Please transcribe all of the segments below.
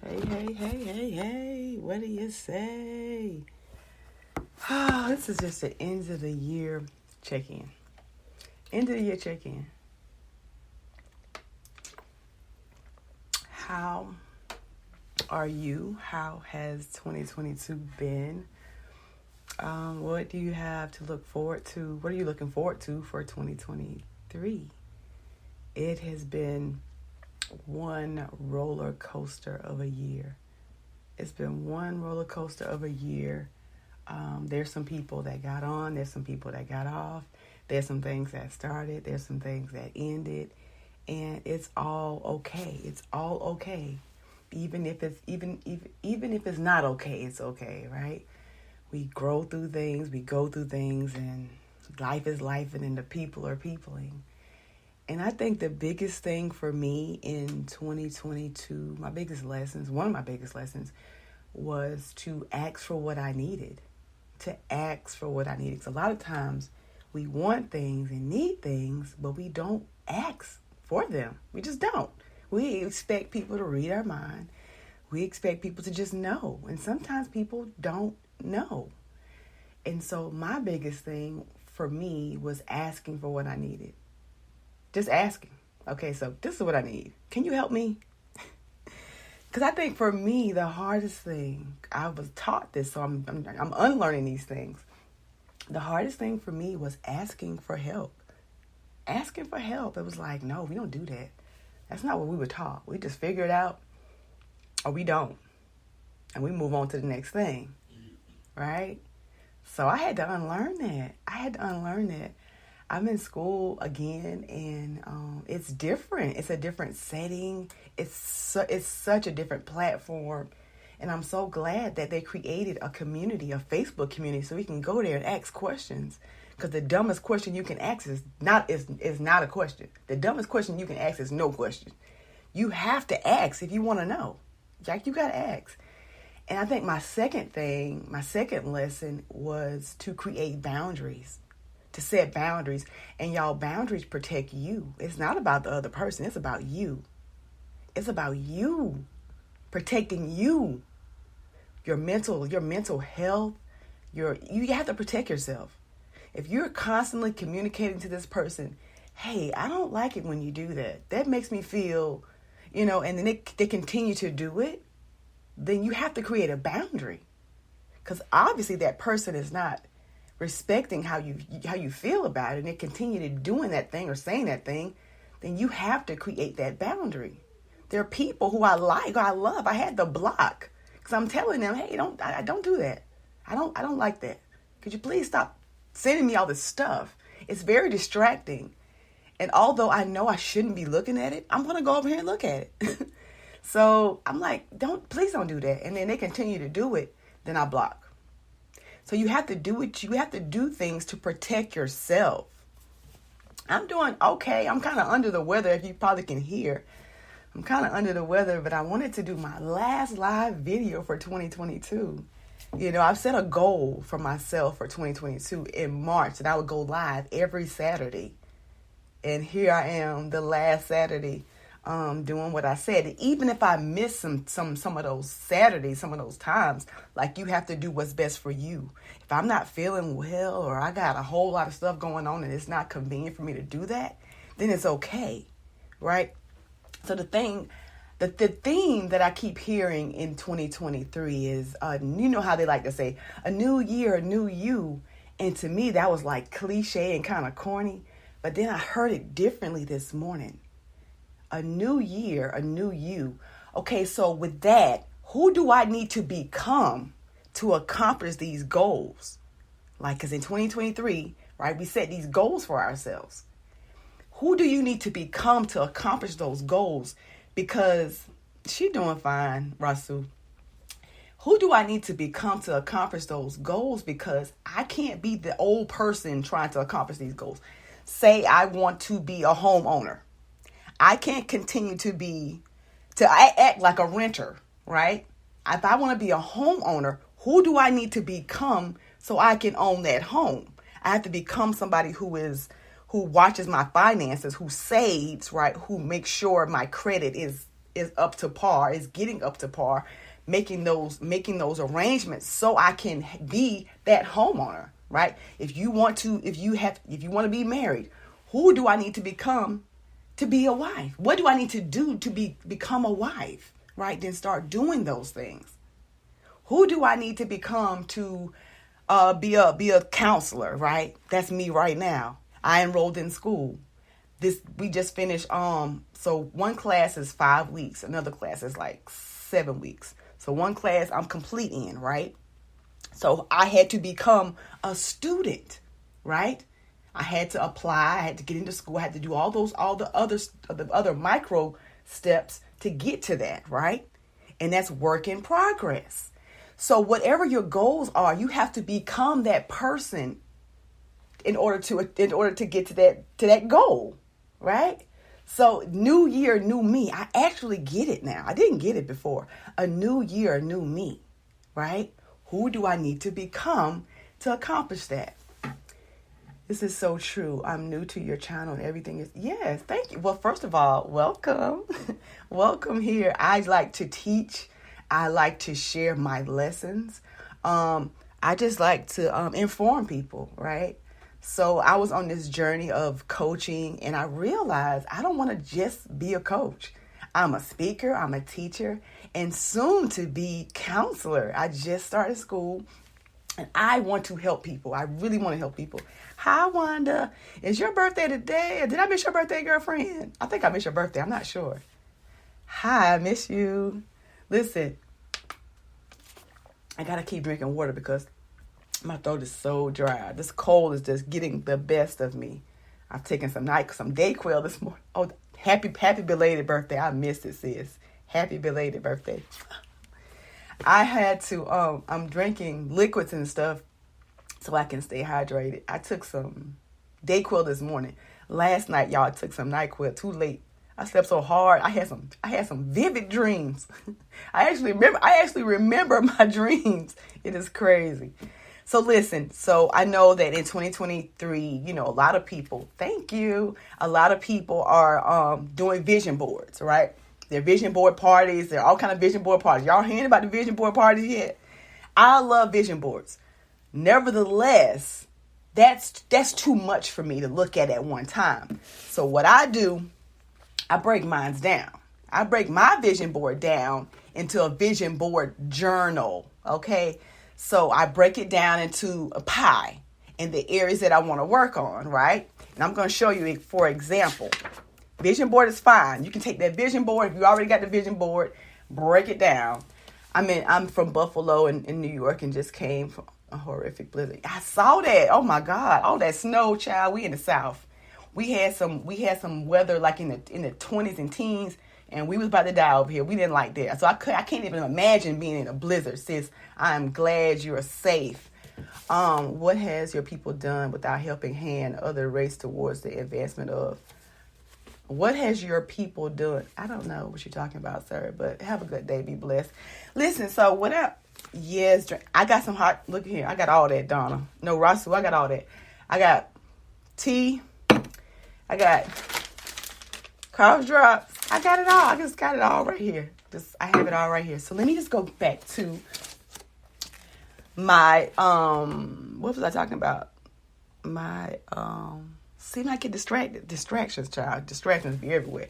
Hey, hey, hey, hey, hey. What do you say? Oh, this is just the end of the year check-in. End of the year check-in. How are you? How has 2022 been? What do you have to look forward to? What are you looking forward to for 2023? It has been one roller coaster of a year. It's been one roller coaster of a year. There's some people that got on. There's some people that got off. There's some things that started. There's some things that ended. And it's all okay. It's all okay. Even if it's not okay, it's okay, right? We grow through things. We go through things. And life is life. And then the people are peopling. And I think the biggest thing for me in 2022, one of my biggest lessons was to ask for what I needed. To ask for what I needed. Because a lot of times we want things and need things, but we don't ask for them. We just don't. We expect people to read our mind. We expect people to just know. And sometimes people don't know. And so my biggest thing for me was asking for what I needed. Just asking. Okay, so this is what I need. Can you help me? Because I think for me, the hardest thing, I was taught this, so I'm unlearning these things. The hardest thing for me was asking for help. Asking for help. It was like, no, we don't do that. That's not what we were taught. We just figure it out or we don't. And we move on to the next thing. Right? So I had to unlearn that. I'm in school again, and it's different. It's a different setting. It's such a different platform, and I'm so glad that they created a community, a Facebook community, so we can go there and ask questions. Because the dumbest question you can ask is not a question. The dumbest question you can ask is no question. You have to ask if you want to know. Like, you got to ask. And I think my second lesson was to create boundaries. To set boundaries. And y'all, boundaries protect you. It's not about the other person. It's about you. It's about you. Protecting you. Your mental health. You have to protect yourself. If you're constantly communicating to this person, hey, I don't like it when you do that. That makes me feel, and then they continue to do it, then you have to create a boundary. Because obviously that person is not respecting how you feel about it, and they continue to doing that thing or saying that thing, then you have to create that boundary. There are people who I like, or I love. I had to block because I'm telling them, hey, don't do that. I don't like that. Could you please stop sending me all this stuff? It's very distracting. And although I know I shouldn't be looking at it, I'm gonna go over here and look at it. So I'm like, please don't do that. And then they continue to do it, then I block. So you have to do things to protect yourself. I'm doing okay. I'm kind of under the weather, if you probably can hear. I'm kind of under the weather, but I wanted to do my last live video for 2022. I've set a goal for myself for 2022 in March that I would go live every Saturday. And here I am, the last Saturday, doing what I said. And even if I miss some of those Saturdays, some of those times, like, you have to do what's best for you. If I'm not feeling well, or I got a whole lot of stuff going on and it's not convenient for me to do that, then it's okay, right? So the theme that I keep hearing in 2023 is, how they like to say, a new year, a new you. And to me, that was like cliche and kind of corny. But then I heard it differently this morning. A new year, a new you. Okay, so with that, who do I need to become to accomplish these goals? Like, because in 2023, right, we set these goals for ourselves. Who do you need to become to accomplish those goals? Because she doing fine, Rasu. Who do I need to become to accomplish those goals? Because I can't be the old person trying to accomplish these goals. Say I want to be a homeowner. I can't continue to act like a renter, right? If I want to be a homeowner, who do I need to become so I can own that home? I have to become somebody who watches my finances, who saves, right? Who makes sure my credit is is up to par, is getting up to par, making those arrangements so I can be that homeowner, right? If you want to be married, who do I need to become to be a wife? What do I need to do to become a wife, right? Then start doing those things. Who do I need to become to be a counselor, right? That's me right now. I enrolled in school. We just finished. So one class is 5 weeks. Another class is like 7 weeks. So one class I'm complete in, right? So I had to become a student, right? I had to apply. I had to get into school. I had to do all the other micro steps to get to that, right? And that's work in progress. So whatever your goals are, you have to become that person in order to get to that goal, right? So new year, new me. I actually get it now. I didn't get it before. A new year, new me, right? Who do I need to become to accomplish that? This is so true. I'm new to your channel and everything is, yes, thank you. Well, first of all, welcome. Welcome here. I like to teach. I like to share my lessons. I just like to inform people, right? So I was on this journey of coaching and I realized I don't want to just be a coach. I'm a speaker, I'm a teacher, and soon to be counselor. I just started school and I want to help people. I really want to help people. Hi, Wanda. Is your birthday today? Or did I miss your birthday, girlfriend? I think I missed your birthday. I'm not sure. Hi, I miss you. Listen, I got to keep drinking water because my throat is so dry. This cold is just getting the best of me. I've taken some Dayquil this morning. Oh, happy belated birthday. I missed it, sis. Happy belated birthday. I had to, I'm drinking liquids and stuff so I can stay hydrated. I took some Dayquil this morning. Last night, y'all, I took some NyQuil too late. I slept so hard. I had some vivid dreams. I actually remember my dreams. It is crazy. So listen, so I know that in 2023, a lot of people, thank you. A lot of people are doing vision boards, right? They're vision board parties. There are all kind of vision board parties. Y'all hearing about the vision board parties yet? I love vision boards. Nevertheless, that's too much for me to look at one time. So what I do, I break mine down. I break my vision board down into a vision board journal, okay? So I break it down into a pie in the areas that I want to work on, right? And I'm going to show you, for example, vision board is fine. You can take that vision board. If you already got the vision board, break it down. I'm from Buffalo in New York and just came from a horrific blizzard. I saw that. Oh my God. All that snow, child. We in the South. We had some weather like in the 20s and teens. And we was about to die over here. We didn't like that. So I can't even imagine being in a blizzard, sis. I'm glad you're safe. What has your people done without helping hand other race towards the advancement of? What has your people done? I don't know what you're talking about, sir, but have a good day. Be blessed. Listen, so what up? Yes, I got some hot. Look here. I got all that, Donna. No, Rasu, I got all that. I got tea. I got cough drops. I got it all. I just got it all right here. I have it all right here. So let me just go back to my, what was I talking about? My, see, I get distracted. Distractions, child. Distractions be everywhere.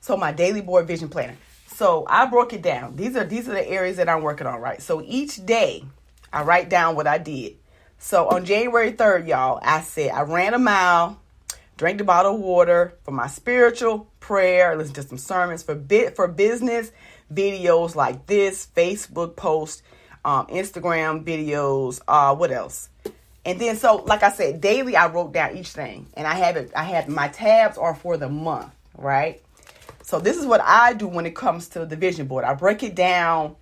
So my daily board vision planner. So I broke it down. These are the areas that I'm working on, right? So each day I write down what I did. So on January 3rd, y'all, I said I ran a mile, drank a bottle of water for my spiritual prayer, listen to some sermons for business videos like this, Facebook posts, Instagram videos, what else? And then, so like I said, daily I wrote down each thing, and I have my tabs are for the month, right? So this is what I do when it comes to the vision board. I break it down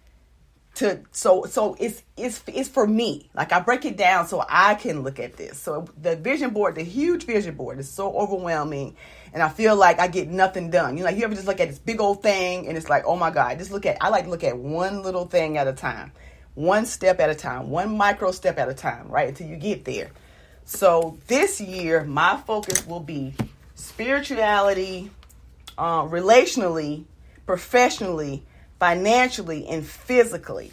so it's for me. Like I break it down so I can look at this. So the vision board, the huge vision board is so overwhelming and I feel like I get nothing done. You ever just look at this big old thing and it's like, oh my God, I like to look at one little thing at a time, one step at a time, one micro step at a time, right? Until you get there. So this year, my focus will be spirituality, relationally, professionally, financially, and physically.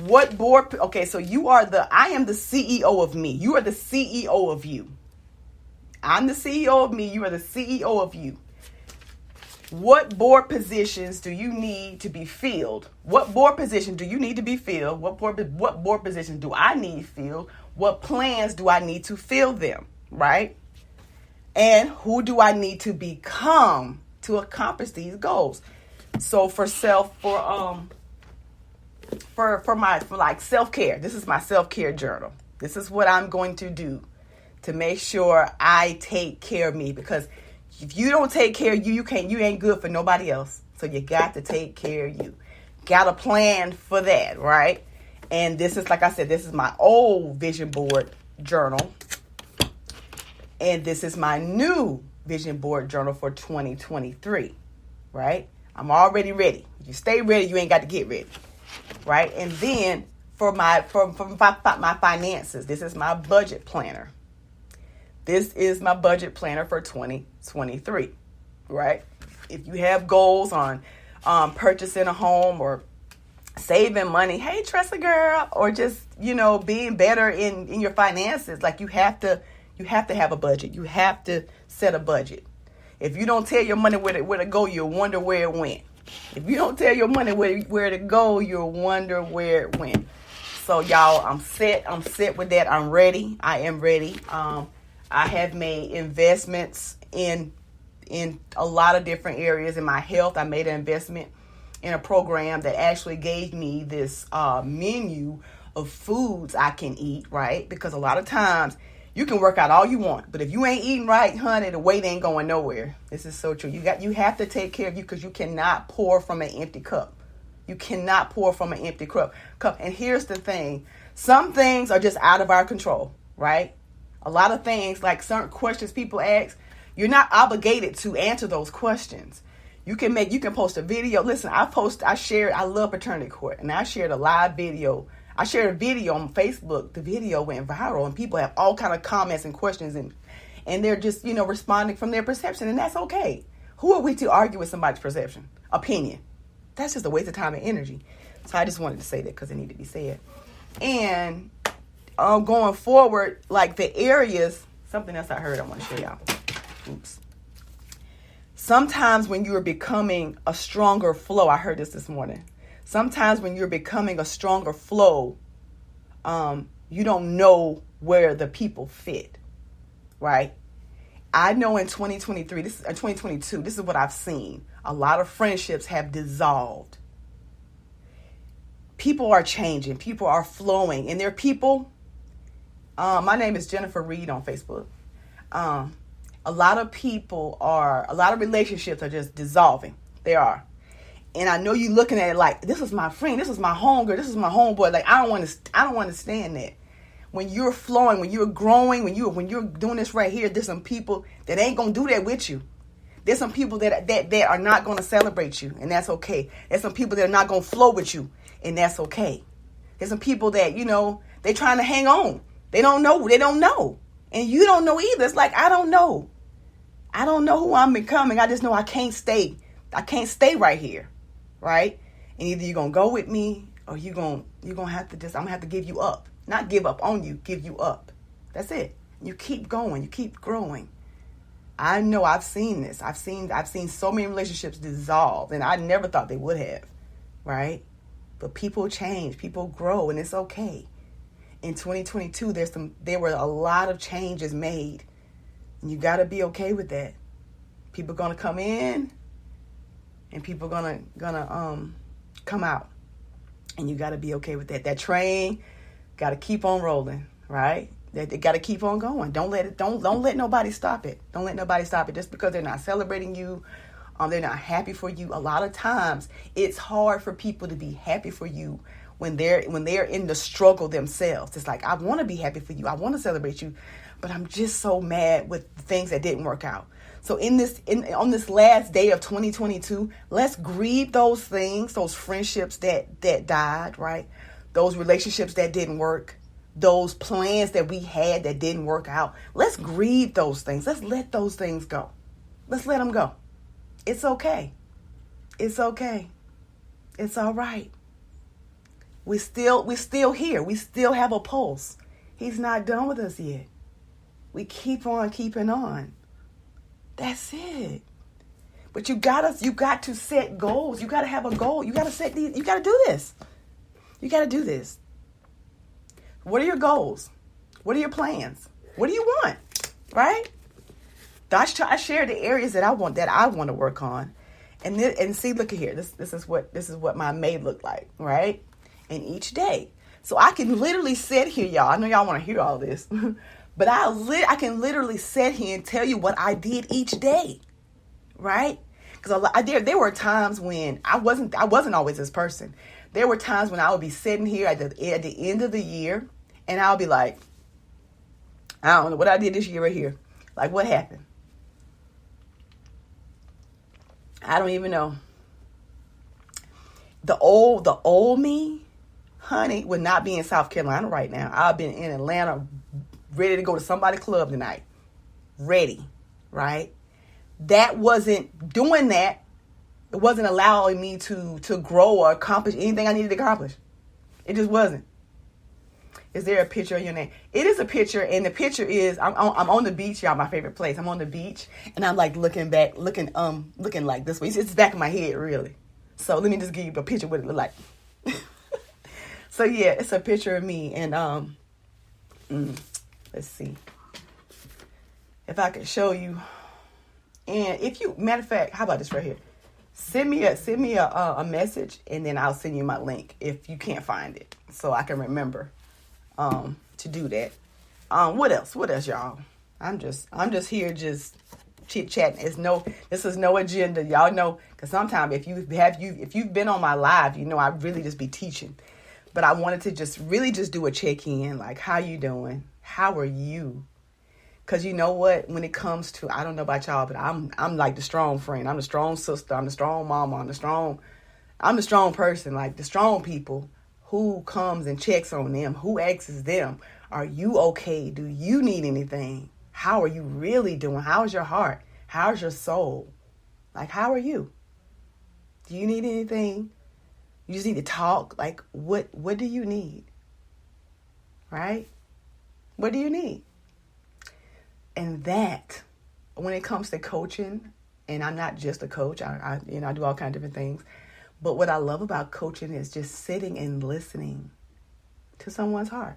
What board? Okay, so I am the CEO of me. You are the CEO of you. I'm the CEO of me. You are the CEO of you. What board positions do you need to be filled? What board position do you need to be filled? What board positions do I need filled? What plans do I need to fill them? Right? And who do I need to become to accomplish these goals? So for self-care, this is my self-care journal. This is what I'm going to do to make sure I take care of me, because if you don't take care of you ain't good for nobody else. So you got to take care of you. Got a plan for that, right? And this is, like I said, this is my old vision board journal. And this is my new vision board journal for 2023, right? I'm already ready. If you stay ready, you ain't got to get ready, right? And then for my finances, this is my budget planner. This is my budget planner for 2023, right? If you have goals on purchasing a home or saving money, hey, Tressa girl, or just, being better in your finances, like you have to have a budget. You have to set a budget. If you don't tell your money where to go, you'll wonder where it went. If you don't tell your money where to go, you'll wonder where it went. So y'all, I'm set with that. I'm ready. I am ready. I have made investments in a lot of different areas. In my health, I made an investment in a program that actually gave me this menu of foods I can eat, right? Because a lot of times you can work out all you want, but if you ain't eating right, honey, the weight ain't going nowhere. This is so true. You have to take care of you, because you cannot pour from an empty cup. You cannot pour from an empty cup. And here's the thing. Some things are just out of our control, right? A lot of things, like certain questions people ask, you're not obligated to answer those questions. You can post a video. Listen, I love paternity court, and I shared a live video. I shared a video on Facebook. The video went viral, and people have all kind of comments and questions, and they're just, responding from their perception, and that's okay. Who are we to argue with somebody's opinion? That's just a waste of time and energy. So I just wanted to say that because it needed to be said. And going forward, like the areas, something else I heard I want to show y'all. Oops. Sometimes when you're becoming a stronger flow, I heard this morning. Sometimes when you're becoming a stronger flow, you don't know where the people fit, right? I know in 2022, this is what I've seen. A lot of friendships have dissolved. People are changing. People are flowing. And there are people, my name is Jennifer Reed on Facebook. A lot of relationships are just dissolving. They are. And I know you looking at it like, this is my friend, this is my homegirl, this is my homeboy. Like, I don't understand that. When you're flowing, when you're growing, when you're doing this right here, there's some people that ain't gonna do that with you. There's some people that are not gonna celebrate you, and that's okay. There's some people that are not gonna flow with you, and that's okay. There's some people that, they're trying to hang on. They don't know. And you don't know either. It's like, I don't know who I'm becoming. I just know I can't stay right here. Right? And either you're going to go with me, or you're going to have to I'm going to have to give you up. Not give up on you, give you up. That's it. You keep going, you keep growing. I know I've seen this. I've seen so many relationships dissolve, and I never thought they would have. Right? But people change, people grow, and it's okay. In 2022, there were a lot of changes made, and you got to be okay with that. People are going to come in, and people are gonna come out, and you got to be okay with that. That train got to keep on rolling, right? They got to keep on going. Don't let nobody stop it. Don't let nobody stop it just because they're not celebrating you. They're not happy for you. A lot of times, it's hard for people to be happy for you when they're in the struggle themselves. It's like, I want to be happy for you. I want to celebrate you, but I'm just so mad with the things that didn't work out. So on this last day of 2022, let's grieve those things, those friendships that died, right? Those relationships that didn't work, those plans that we had that didn't work out. Let's grieve those things. Let's let those things go. Let's let them go. It's okay. It's okay. It's all right. We still here. We still have a pulse. He's not done with us yet. We keep on keeping on. That's it. But you got to set goals. You got to have a goal. You got to set these. You got to do this. You got to do this. What are your goals? What are your plans? What do you want? Right? I share the areas that I want to work on, and see. Look at here. This is what my May looked like. Right? And each day. So I can literally sit here, y'all. I know y'all want to hear all this, but I can literally sit here and tell you what I did each day, right? Because there were times when I wasn't always this person. There were times when I would be sitting here at the end of the year, and I'll be like, I don't know what I did this year right here. Like, what happened? I don't even know. The old me, honey, would not be in South Carolina right now. I've been in Atlanta, ready to go to somebody's club tonight. Ready, right? That wasn't doing that. It wasn't allowing me to grow or accomplish anything I needed to accomplish. It just wasn't. Is there a picture of your name? It is a picture, and the picture is I'm on the beach, y'all. My favorite place. I'm on the beach, and I'm like looking back, looking like this way. It's back of my head, really. So let me just give you a picture of what it looked like. So yeah, it's a picture of me, and let's see if I can show you. And if you, matter of fact, how about this right here? Send me a message, and then I'll send you my link if you can't find it, so I can remember to do that. What else, y'all? I'm just here just chit chatting. This is no agenda, y'all know. Because sometimes if you've been on my live, you know I really just be teaching. But I wanted to just do a check-in, like, how you doing? How are you? Because you know what? When it comes to, I don't know about y'all, but I'm like the strong friend. I'm the strong sister. I'm the strong mama. I'm the strong person, like the strong people who comes and checks on them, who asks them, are you okay? Do you need anything? How are you really doing? How's your heart? How's your soul? Like, how are you? Do you need anything? You just need to talk. Like, what do you need? Right? What do you need? And that, when it comes to coaching, and I'm not just a coach, I do all kinds of different things. But what I love about coaching is just sitting and listening to someone's heart.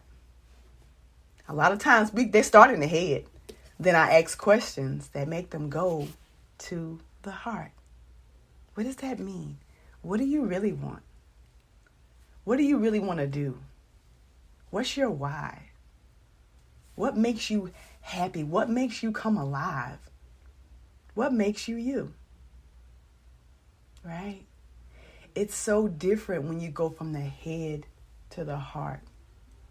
A lot of times they start in the head. Then I ask questions that make them go to the heart. What does that mean? What do you really want? What do you really want to do? What's your why? What makes you happy? What makes you come alive? What makes you you? Right? It's so different when you go from the head to the heart.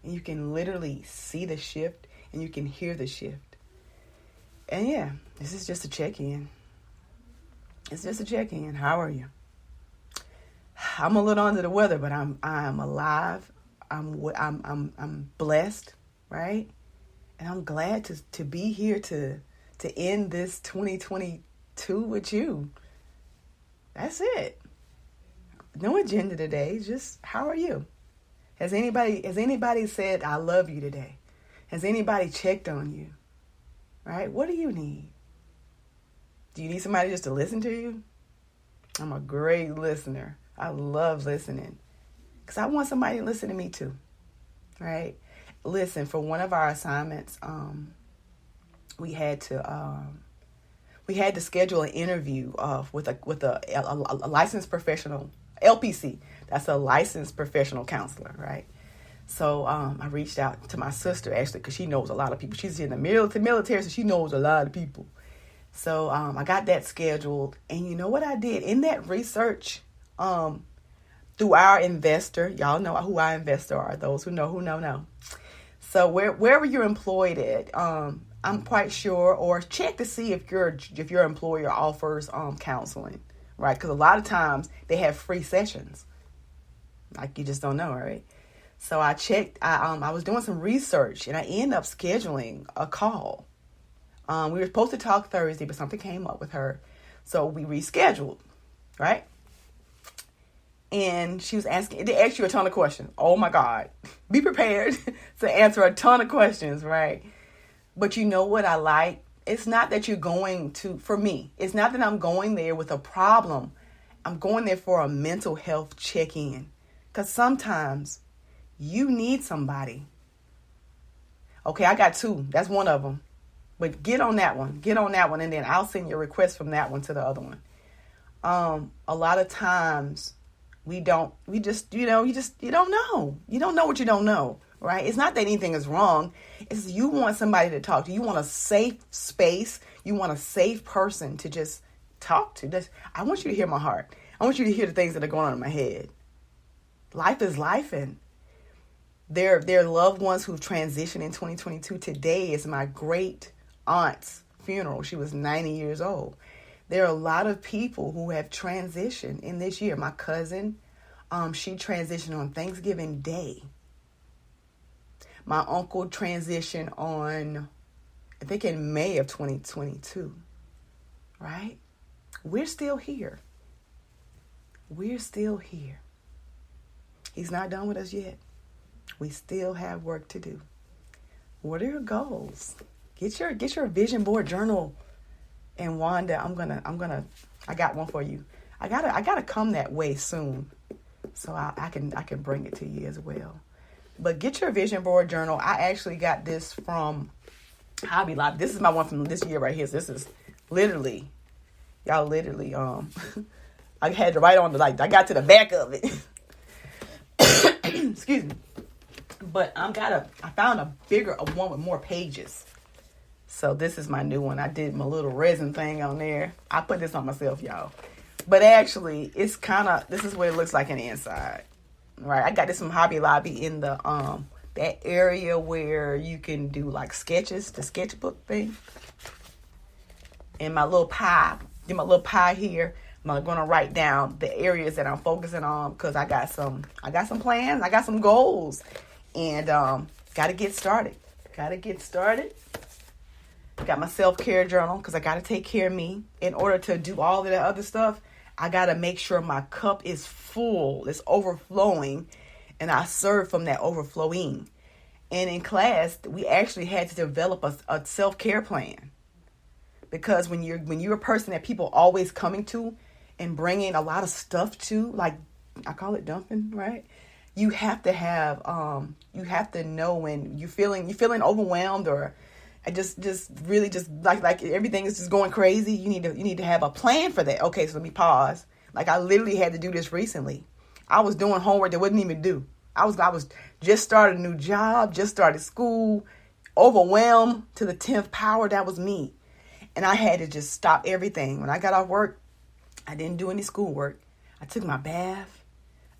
And you can literally see the shift, and you can hear the shift. And yeah, this is just a check-in. It's just a check-in. How are you? I'm a little under the weather, but I'm alive. I'm blessed, right? And I'm glad to be here to end this 2022 with you. That's it. No agenda today. Just, how are you? Has anybody said I love you today? Has anybody checked on you? Right? What do you need? Do you need somebody just to listen to you? I'm a great listener. I love listening because I want somebody to listen to me too. Right? Listen, for one of our assignments, we had to schedule an interview with a licensed professional, LPC. That's a licensed professional counselor, right? So I reached out to my sister, actually, because she knows a lot of people. She's in the military, so she knows a lot of people. So I got that scheduled. And you know what I did? In that research, through our investor, y'all know who our investor are. Those who know. So wherever you're employed at, I'm quite sure, or check to see if your employer offers counseling, right? Because a lot of times they have free sessions. Like, you just don't know, right? So I checked. I was doing some research, and I ended up scheduling a call. We were supposed to talk Thursday, but something came up with her, so we rescheduled, right? And she was asking, they asked you a ton of questions. Oh my God. Be prepared to answer a ton of questions, right? But you know what I like? It's not that you're going to, for me, it's not that I'm going there with a problem. I'm going there for a mental health check-in. Because sometimes you need somebody. Okay, I got 2. That's one of them. But get on that one. Get on that one. And then I'll send your request from that one to the other one. A lot of times you don't know. You don't know what you don't know, right? It's not that anything is wrong. It's you want somebody to talk to. You want a safe space. You want a safe person to just talk to. I want you to hear my heart. I want you to hear the things that are going on in my head. Life is life, and their loved ones who've transitioned in 2022. Today is my great aunt's funeral. She was 90 years old. There are a lot of people who have transitioned in this year. My cousin, she transitioned on Thanksgiving Day. My uncle transitioned on, I think, in May of 2022. Right? We're still here. We're still here. He's not done with us yet. We still have work to do. What are your goals? Get your vision board journal. And Wanda, I got one for you. I gotta come that way soon, so I can bring it to you as well. But get your vision board journal. I actually got this from Hobby Lobby. This is my one from this year right here. So this is literally, I had to write on I got to the back of it. Excuse me. But I found a one with more pages. So this is my new one. I did my little resin thing on there. I put this on myself, y'all. But actually, it's this is what it looks like in the inside. Right? I got this from Hobby Lobby in the that area where you can do like sketches, the sketchbook thing. And my little pie here. I'm going to write down the areas that I'm focusing on because I got some plans. I got some goals. And got to get started. Got my self-care journal because I got to take care of me. In order to do all of that other stuff, I got to make sure my cup is full. It's overflowing. And I serve from that overflowing. And in class, we actually had to develop a self-care plan. Because when you're a person that people always coming to and bringing a lot of stuff to, like I call it dumping, right? You have to have, you have to know when you're feeling overwhelmed or just really just like everything is just going crazy. You need to have a plan for that. Okay, so let me pause. Like I literally had to do this recently. I was doing homework that wasn't even due. I was just started a new job, just started school, overwhelmed to the 10th power. That was me. And I had to just stop everything. When I got off work, I didn't do any schoolwork. I took my bath.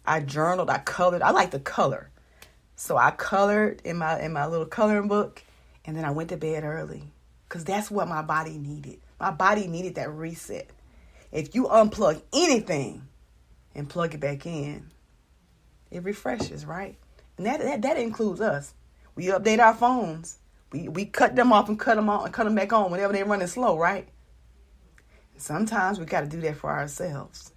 I journaled. I colored. I like to color. So I colored in my little coloring book. And then I went to bed early. Because that's what my body needed. My body needed that reset. If you unplug anything and plug it back in, it refreshes, right? And that includes us. We update our phones. We cut them off and cut them on and cut them back on whenever they're running slow, right? Sometimes we got to do that for ourselves.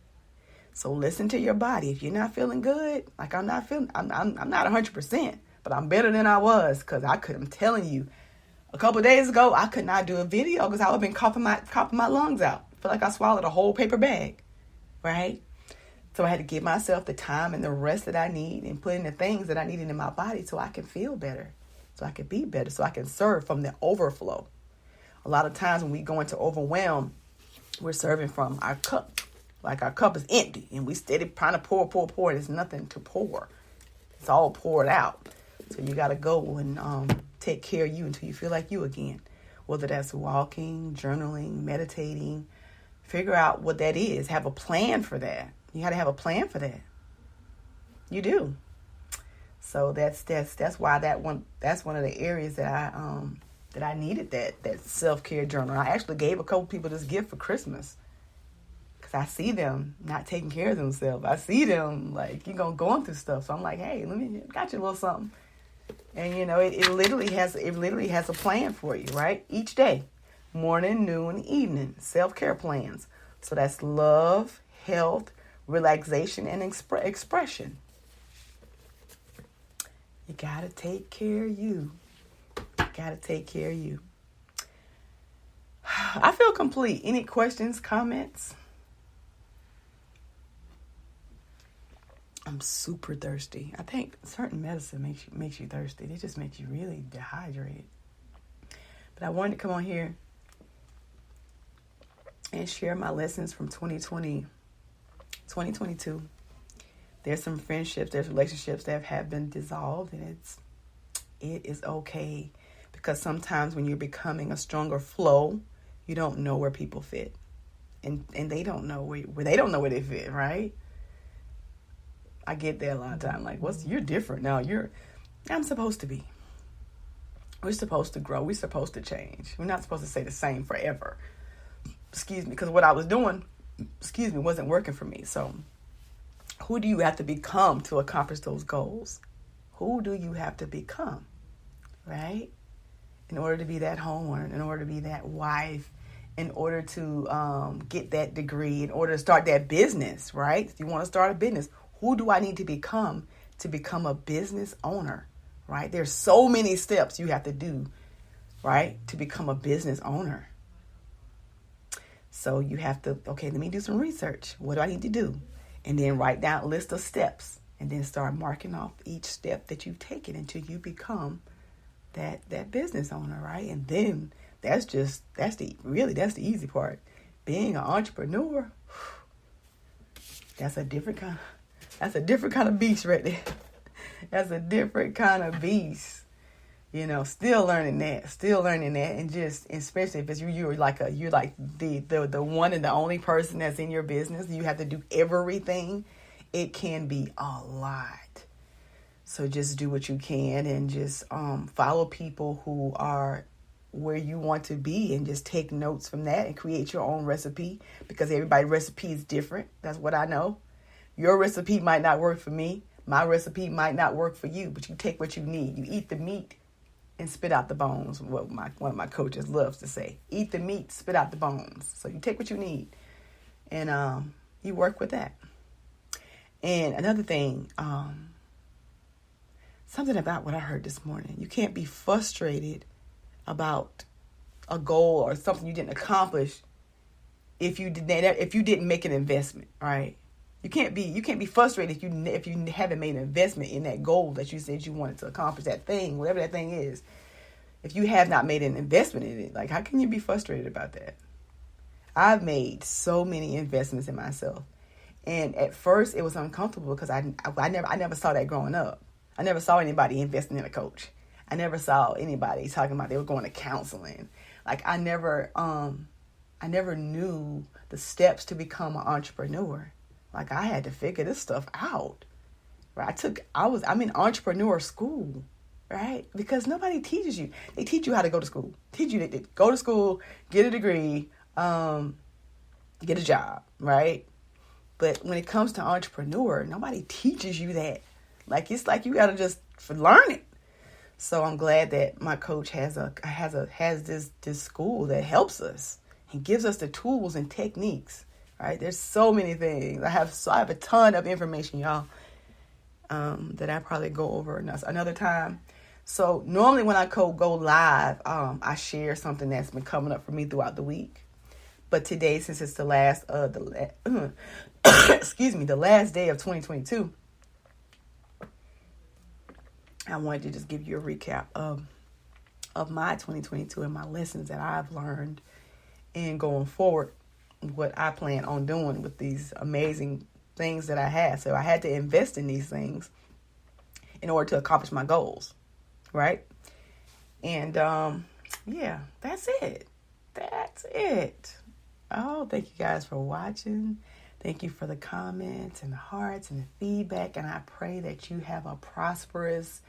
So listen to your body. If you're not feeling good, like I'm not 100%, but I'm better than I was because I'm telling you, a couple of days ago, I could not do a video because I would have been coughing my lungs out. I feel like I swallowed a whole paper bag, right? So I had to give myself the time and the rest that I need and put in the things that I needed in my body so I can feel better, so I can be better, so I can serve from the overflow. A lot of times when we go into overwhelm, we're serving from our cup. Like our cup is empty and we steady trying to pour. There's nothing to pour. It's all poured out. So you got to go and take care of you until you feel like you again. Whether that's walking, journaling, meditating, figure out what that is. Have a plan for that. You got to have a plan for that. You do. So that's why that's one of the areas that I needed that self-care journal. I actually gave a couple people this gift for Christmas. I see them not taking care of themselves. I see them going through stuff. So I'm like, hey, got you a little something. And it literally has a plan for you, right? Each day, morning, noon, evening, self-care plans. So that's love, health, relaxation, and expression. You gotta take care of you. Gotta take care of you. I feel complete. Any questions, comments? I'm super thirsty. I think certain medicine makes you thirsty. It just makes you really dehydrated. But I wanted to come on here and share my lessons from 2022. There's some friendships, there's relationships that have been dissolved, and it is okay, because sometimes when you're becoming a stronger flow, you don't know where people fit, and they don't know where they fit, right? I get that a lot of time. Like, you're different now. I'm supposed to be. We're supposed to grow. We're supposed to change. We're not supposed to stay the same forever. Because what I was doing, wasn't working for me. So, who do you have to become to accomplish those goals? Who do you have to become, right? In order to be that homeowner, in order to be that wife, in order to get that degree, in order to start that business, right? If you want to start a business, who do I need to become a business owner, right? There's so many steps you have to do, right, to become a business owner. So you have to, let me do some research. What do I need to do? And then write down a list of steps, and then start marking off each step that you've taken until you become that business owner, right? And then that's the easy part. Being an entrepreneur, that's a different kind of beast right there. That's a different kind of beast. Still learning that, and just, especially if you're like the one and the only person that's in your business, you have to do everything. It can be a lot. So just do what you can, and just follow people who are where you want to be, and just take notes from that and create your own recipe, because everybody's recipe is different. That's what I know. Your recipe might not work for me. My recipe might not work for you, but you take what you need. You eat the meat and spit out the bones. What one of my coaches loves to say: eat the meat, spit out the bones. So you take what you need, and you work with that. And another thing, something about what I heard this morning: you can't be frustrated about a goal or something you didn't accomplish if you didn't make an investment, right? You can't be frustrated if you haven't made an investment in that goal that you said you wanted to accomplish, that thing, whatever that thing is. If you have not made an investment in it, like, how can you be frustrated about that? I've made so many investments in myself, and at first it was uncomfortable because I never saw that growing up. I never saw anybody investing in a coach. I never saw anybody talking about they were going to counseling. Like, I never knew the steps to become an entrepreneur. Like, I had to figure this stuff out, right? I'm in entrepreneur school, right? Because nobody teaches you. They teach you how to go to school. Teach you to go to school, get a degree, get a job, right? But when it comes to entrepreneur, nobody teaches you that. Like, it's like you got to just learn it. So I'm glad that my coach has this school that helps us and gives us the tools and techniques. Right? There's so many things. I have a ton of information, y'all, that I probably go over another time. So normally when I go live, I share something that's been coming up for me throughout the week. But today, since it's the last the last day of 2022, I wanted to just give you a recap of my 2022 and my lessons that I've learned, and going forward, what I plan on doing with these amazing things that I had. So I had to invest in these things in order to accomplish my goals, right? And yeah, that's it. Oh, thank you guys for watching. Thank you for the comments and the hearts and the feedback. And I pray that you have a prosperous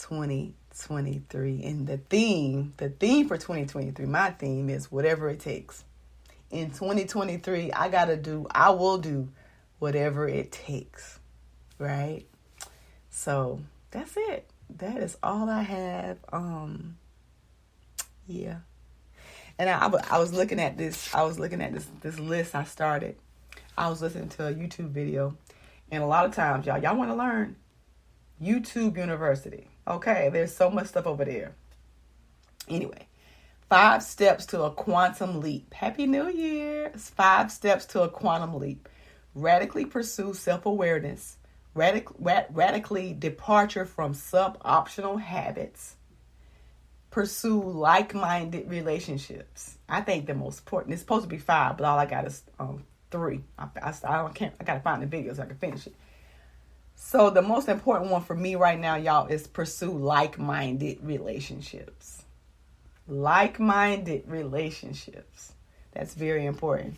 2023. And the theme for 2023, my theme is whatever it takes. In 2023, I will do whatever it takes, right? So that's it. That is all I have. Yeah. And I was looking at this list I started. I was listening to a YouTube video, and a lot of times, y'all want to learn YouTube University. Okay, there's so much stuff over there. Anyway, 5 steps to a quantum leap. Happy New Year. 5 steps to a quantum leap. Radically pursue self-awareness. Radically departure from sub-optional habits. Pursue like-minded relationships. I think the most important, it's supposed to be 5, but all I got is 3. I gotta find the video so I can finish it. So the most important one for me right now, y'all, is pursue like-minded relationships. Like-minded relationships. That's very important.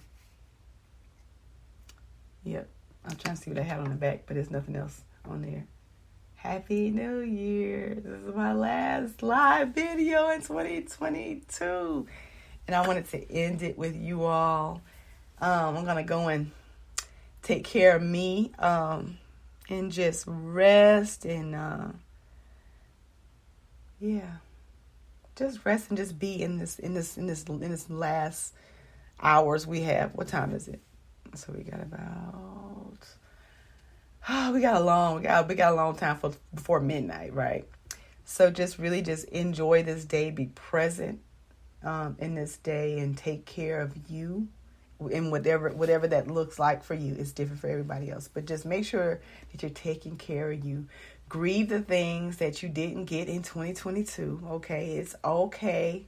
Yep. I'm trying to see what I had on the back, but there's nothing else on there. Happy New Year. This is my last live video in 2022. And I wanted to end it with you all. I'm going to go and take care of me and just rest and, just rest and just be in this last hours we have. What time is it? So we got we got a long time before midnight, right? So just really just enjoy this day, be present in this day, and take care of you. And whatever that looks like for you is different for everybody else. But just make sure that you're taking care of you. Grieve the things that you didn't get in 2022. Okay, it's okay.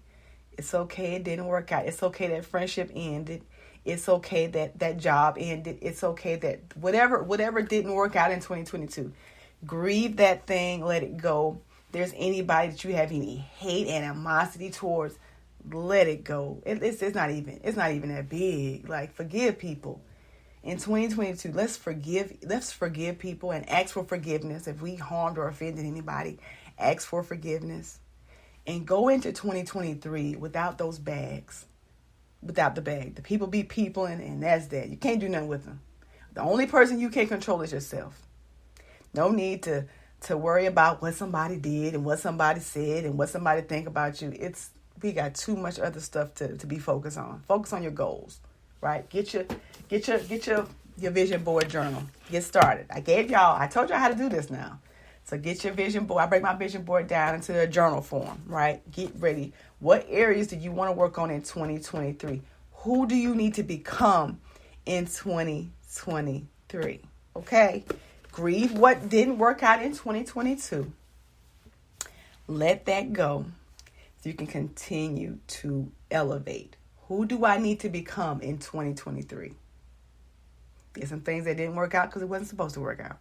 It's okay it didn't work out. It's okay that friendship ended. It's okay that job ended. It's okay that whatever didn't work out in 2022. Grieve that thing. Let it go. There's anybody that you have any hate, animosity towards, let it go. It's not even that big. Like, forgive people. In 2022, let's forgive people and ask for forgiveness. If we harmed or offended anybody, ask for forgiveness. And go into 2023 without those bags. Without the bag. The people be people, and that's that. You can't do nothing with them. The only person you can control is yourself. No need to worry about what somebody did and what somebody said and what somebody think about you. We got too much other stuff to be focused on. Focus on your goals, right? Get your vision board journal. Get started. I told y'all how to do this now. So get your vision board. I break my vision board down into a journal form, right? Get ready. What areas do you want to work on in 2023? Who do you need to become in 2023? Okay? Grieve what didn't work out in 2022. Let that go so you can continue to elevate. Who do I need to become in 2023? There's some things that didn't work out because it wasn't supposed to work out.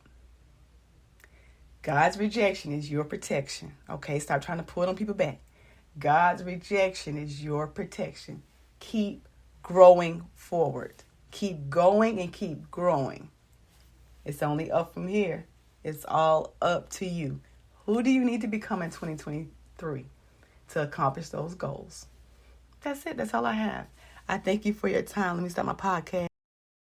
God's rejection is your protection. Okay, stop trying to pull it on people back. God's rejection is your protection. Keep growing forward. Keep going and keep growing. It's only up from here. It's all up to you. Who do you need to become in 2023 to accomplish those goals? That's it. That's all I have. I thank you for your time. Let me start my podcast.